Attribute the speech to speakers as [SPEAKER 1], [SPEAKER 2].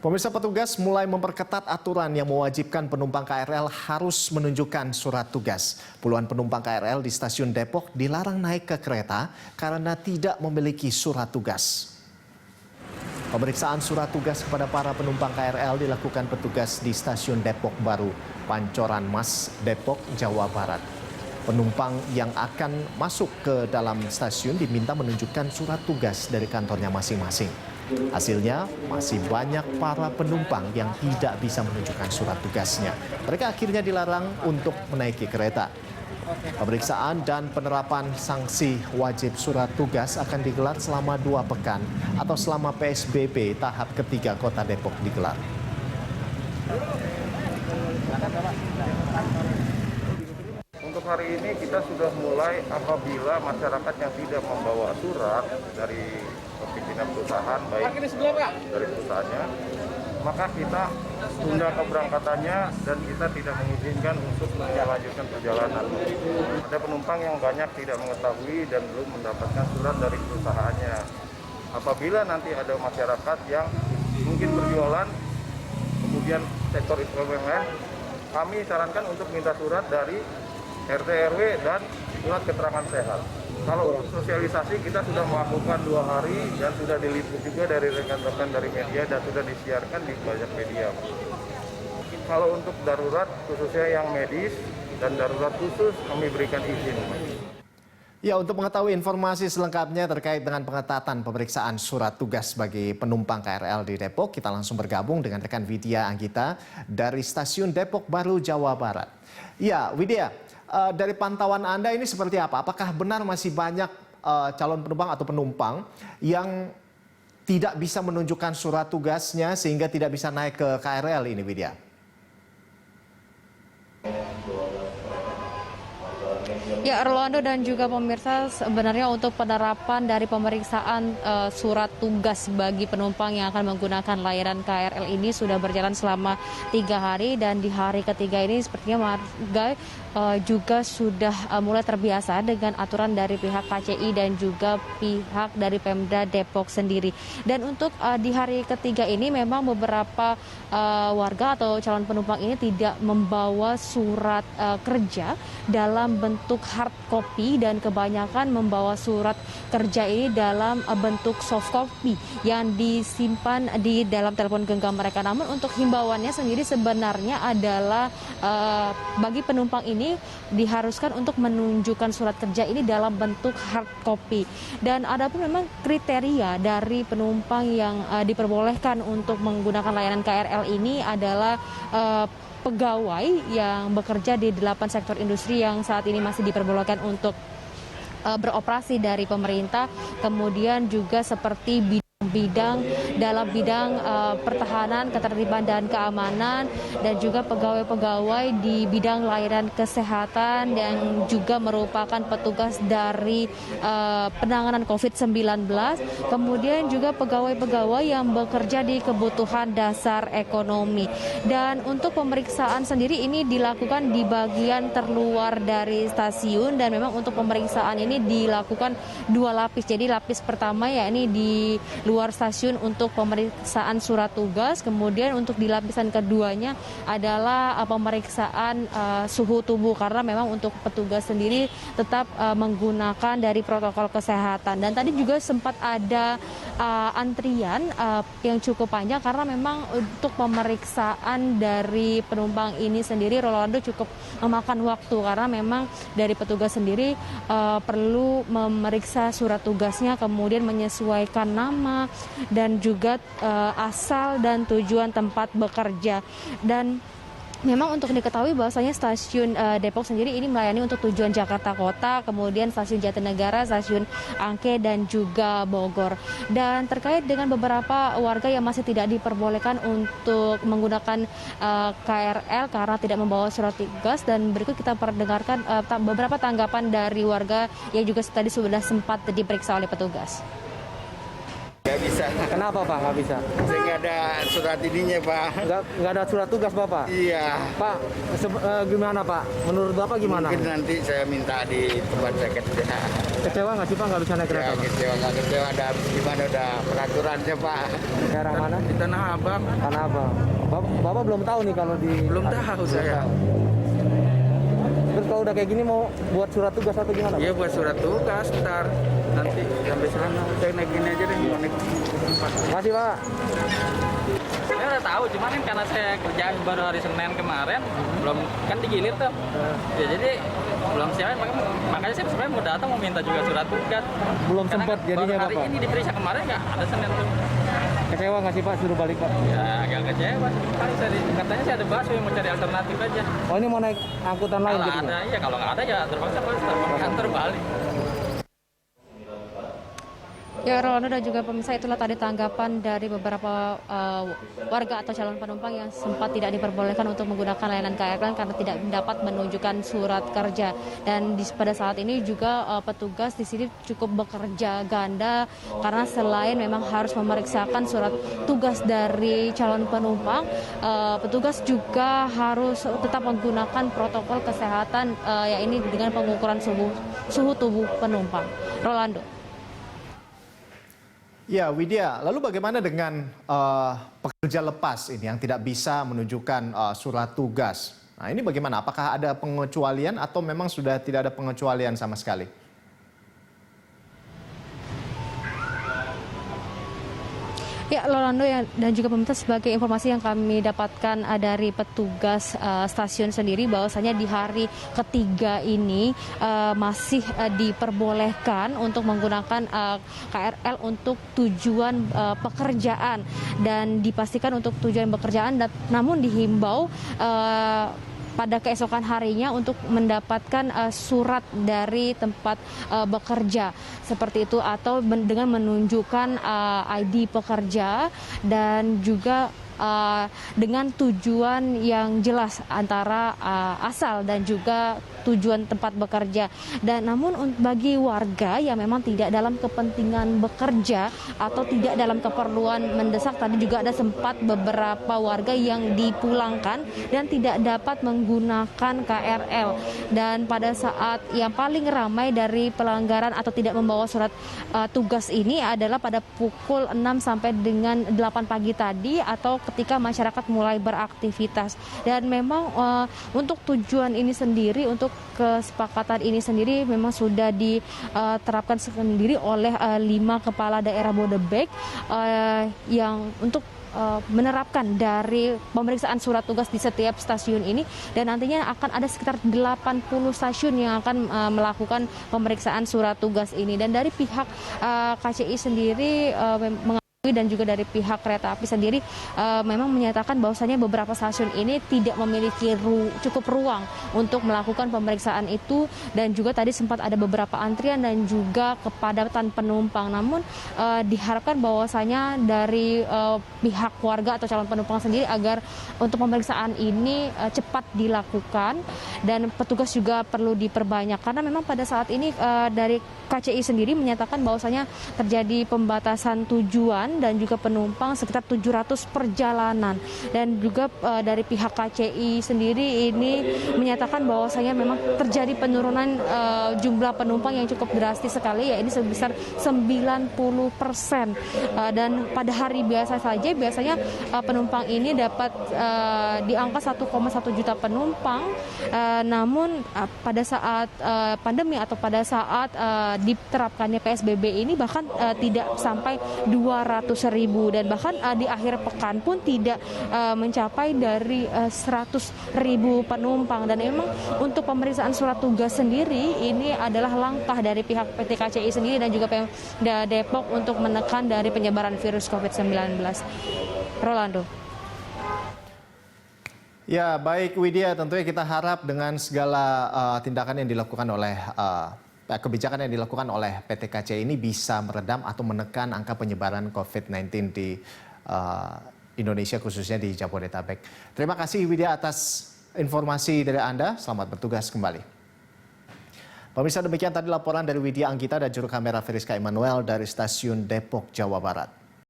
[SPEAKER 1] Pemirsa, petugas mulai memperketat aturan yang mewajibkan penumpang KRL harus menunjukkan surat tugas. Puluhan penumpang KRL di stasiun Depok dilarang naik ke kereta karena tidak memiliki surat tugas. Pemeriksaan surat tugas kepada para penumpang KRL dilakukan petugas di stasiun Depok Baru, Pancoran Mas, Depok, Jawa Barat. Penumpang yang akan masuk ke dalam stasiun diminta menunjukkan surat tugas dari kantornya masing-masing. Hasilnya, masih banyak para penumpang yang tidak bisa menunjukkan surat tugasnya. Mereka akhirnya dilarang untuk menaiki kereta. Pemeriksaan dan penerapan sanksi wajib surat tugas akan digelar selama 2 pekan atau selama PSBB tahap ketiga Kota Depok digelar.
[SPEAKER 2] Untuk hari ini kita sudah mulai apabila masyarakat yang tidak membawa surat dari pimpinan perusahaan, baik dari perusahaannya, maka kita tunda keberangkatannya dan kita tidak mengizinkan untuk melanjutkan perjalanan. Ada penumpang yang banyak tidak mengetahui dan belum mendapatkan surat dari perusahaannya. Apabila nanti ada masyarakat yang mungkin berjualan, kemudian sektor informal, kami sarankan untuk minta surat dari RT RW dan surat keterangan sehat. Kalau sosialisasi kita sudah melakukan 2 hari dan sudah diliput juga dari rekan-rekan dari media dan sudah disiarkan di banyak media. Kalau untuk darurat khususnya yang medis dan darurat khusus kami berikan izin.
[SPEAKER 1] Ya, untuk mengetahui informasi selengkapnya terkait dengan pengetatan pemeriksaan surat tugas bagi penumpang KRL di Depok, kita langsung bergabung dengan rekan Widya Anggita dari Stasiun Depok Baru, Jawa Barat. Ya, Widya, dari pantauan Anda ini seperti apa? Apakah benar masih banyak calon penumpang atau penumpang yang tidak bisa menunjukkan surat tugasnya sehingga tidak bisa naik ke KRL ini, Widya?
[SPEAKER 3] Ya, Rolando dan juga pemirsa, sebenarnya untuk penerapan dari pemeriksaan surat tugas bagi penumpang yang akan menggunakan layanan KRL ini sudah berjalan selama 3 hari dan di hari ketiga ini sepertinya warga juga sudah mulai terbiasa dengan aturan dari pihak KCI dan juga pihak dari Pemda Depok sendiri. Dan untuk di hari ketiga ini memang beberapa warga atau calon penumpang ini tidak membawa surat kerja dalam bentuk hard copy dan kebanyakan membawa surat kerja ini dalam bentuk soft copy yang disimpan di dalam telepon genggam mereka. Namun untuk himbauannya sendiri sebenarnya adalah bagi penumpang ini diharuskan untuk menunjukkan surat kerja ini dalam bentuk hard copy. Dan ada pun memang kriteria dari penumpang yang diperbolehkan untuk menggunakan layanan KRL ini adalah pegawai yang bekerja di 8 sektor industri yang saat ini masih diperbolehkan untuk beroperasi dari pemerintah, kemudian juga seperti dalam bidang pertahanan, ketertiban dan keamanan, dan juga pegawai-pegawai di bidang layanan kesehatan yang juga merupakan petugas dari penanganan COVID-19, kemudian juga pegawai-pegawai yang bekerja di kebutuhan dasar ekonomi. Dan untuk pemeriksaan sendiri ini dilakukan di bagian terluar dari stasiun dan memang untuk pemeriksaan ini dilakukan 2 lapis. Jadi lapis pertama ya ini di luar stasiun untuk pemeriksaan surat tugas, kemudian untuk di lapisan keduanya adalah pemeriksaan suhu tubuh karena memang untuk petugas sendiri tetap menggunakan dari protokol kesehatan. Dan tadi juga sempat ada antrian yang cukup panjang karena memang untuk pemeriksaan dari penumpang ini sendiri, Rolando, cukup memakan waktu karena memang dari petugas sendiri perlu memeriksa surat tugasnya, kemudian menyesuaikan nama dan juga asal dan tujuan tempat bekerja. Dan memang untuk diketahui bahwasanya stasiun Depok sendiri ini melayani untuk tujuan Jakarta Kota, kemudian stasiun Jatinegara, stasiun Angke, dan juga Bogor. Dan terkait dengan beberapa warga yang masih tidak diperbolehkan untuk menggunakan KRL karena tidak membawa surat tugas, dan berikut kita perdengarkan beberapa tanggapan dari warga yang juga tadi sudah sempat diperiksa oleh petugas.
[SPEAKER 4] Nggak bisa.
[SPEAKER 5] Kenapa Pak nggak bisa?
[SPEAKER 4] Saya nggak ada surat ininya, Pak.
[SPEAKER 5] Nggak ada surat tugas Bapak?
[SPEAKER 4] Iya.
[SPEAKER 5] Pak, gimana Pak? Menurut Bapak gimana?
[SPEAKER 4] Mungkin nanti saya minta di tempat saya kerja.
[SPEAKER 5] Kecewa nggak sih Pak nggak bisa naik kereta?
[SPEAKER 4] Ya,
[SPEAKER 5] Pak?
[SPEAKER 4] kecewa, nggak kecewa. Ada gimana udah peraturannya, Pak.
[SPEAKER 5] Daerah mana?
[SPEAKER 2] Di Tanah Abang.
[SPEAKER 5] Tanah Abang. Bapak belum tahu nih kalau di...
[SPEAKER 2] Belum tahu saya.
[SPEAKER 5] Terus kalau udah kayak gini mau buat surat tugas atau gimana?
[SPEAKER 2] Iya buat surat tugas ntar. Nanti sampai sana saya naik gini aja deh. Naik tempat.
[SPEAKER 5] Makasih Pak.
[SPEAKER 6] Saya udah tahu, cuman kan karena saya kerjaan baru hari Senin kemarin, belum kan digilir tuh. Ya jadi belum siap, makanya saya sebenarnya mau datang mau minta juga surat tugas.
[SPEAKER 5] Belum
[SPEAKER 6] Karena
[SPEAKER 5] sempat
[SPEAKER 6] kan
[SPEAKER 5] jadinya
[SPEAKER 6] baru hari
[SPEAKER 5] Bapak.
[SPEAKER 6] ini diperiksa kemarin nggak ada Senin tuh.
[SPEAKER 5] Kecewa nggak sih Pak suruh balik Pak?
[SPEAKER 6] Ya agak kecewa. Katanya saya ada busway yang mau cari alternatif aja.
[SPEAKER 5] Oh ini mau naik angkutan lain
[SPEAKER 6] Kalau
[SPEAKER 5] gitu?
[SPEAKER 6] ada, iya kalau nggak ada ya terpaksa terbalik.
[SPEAKER 3] Ya, Rolando dan juga pemirsa, itulah tadi tanggapan dari beberapa warga atau calon penumpang yang sempat tidak diperbolehkan untuk menggunakan layanan KRL karena tidak dapat menunjukkan surat kerja. Dan pada saat ini juga petugas di sini cukup bekerja ganda karena selain memang harus memeriksakan surat tugas dari calon penumpang, petugas juga harus tetap menggunakan protokol kesehatan, yaitu dengan pengukuran suhu tubuh penumpang. Rolando.
[SPEAKER 1] Ya, Widya, lalu bagaimana dengan pekerja lepas ini yang tidak bisa menunjukkan surat tugas? Nah, ini bagaimana? Apakah ada pengecualian atau memang sudah tidak ada pengecualian sama sekali?
[SPEAKER 3] Ya, Rolando dan juga pemirsa, sebagai informasi yang kami dapatkan dari petugas stasiun sendiri, bahwasanya di hari ketiga ini masih diperbolehkan untuk menggunakan KRL untuk tujuan pekerjaan dan dipastikan untuk tujuan pekerjaan, namun dihimbau pada keesokan harinya untuk mendapatkan surat dari tempat bekerja seperti itu, atau dengan menunjukkan ID pekerja dan juga dengan tujuan yang jelas antara asal dan juga tujuan tempat bekerja. Dan namun bagi warga yang memang tidak dalam kepentingan bekerja atau tidak dalam keperluan mendesak, tadi juga ada sempat beberapa warga yang dipulangkan dan tidak dapat menggunakan KRL. Dan pada saat yang paling ramai dari pelanggaran atau tidak membawa surat tugas ini adalah pada pukul 6 sampai dengan 8 pagi tadi, atau ketika masyarakat mulai beraktivitas. Dan memang untuk tujuan ini sendiri, untuk kesepakatan ini sendiri memang sudah diterapkan sendiri oleh 5 kepala daerah Bodebek yang untuk menerapkan dari pemeriksaan surat tugas di setiap stasiun ini, dan nantinya akan ada sekitar 80 stasiun yang akan melakukan pemeriksaan surat tugas ini. Dan dari pihak KCI sendiri dan juga dari pihak kereta api sendiri memang menyatakan bahwasannya beberapa stasiun ini tidak memiliki cukup ruang untuk melakukan pemeriksaan itu, dan juga tadi sempat ada beberapa antrian dan juga kepadatan penumpang. Namun diharapkan bahwasanya dari pihak warga atau calon penumpang sendiri agar untuk pemeriksaan ini cepat dilakukan, dan petugas juga perlu diperbanyak karena memang pada saat ini dari KCI sendiri menyatakan bahwasanya terjadi pembatasan tujuan dan juga penumpang sekitar 700 perjalanan. Dan juga dari pihak KCI sendiri ini menyatakan bahwasanya memang terjadi penurunan jumlah penumpang yang cukup drastis sekali, ya ini sebesar 90%. Dan pada hari biasa saja biasanya penumpang ini dapat di angka 1,1 juta penumpang. Namun pada saat pandemi atau pada saat diterapkannya PSBB ini bahkan tidak sampai 200.000, dan bahkan di akhir pekan pun tidak mencapai dari 100.000 penumpang. Dan memang untuk pemeriksaan surat tugas sendiri ini adalah langkah dari pihak PT KCI sendiri dan juga Pemda Depok untuk menekan dari penyebaran virus COVID-19. Rolando.
[SPEAKER 1] Ya, baik Widya, tentunya kita harap dengan segala tindakan yang dilakukan oleh kebijakan yang dilakukan oleh PT KCI ini bisa meredam atau menekan angka penyebaran COVID-19 di Indonesia, khususnya di Jabodetabek. Terima kasih Widya atas informasi dari Anda. Selamat bertugas kembali. Pemirsa, demikian tadi laporan dari Widya Anggita dan juru kamera Feriska Emmanuel dari Stasiun Depok, Jawa Barat.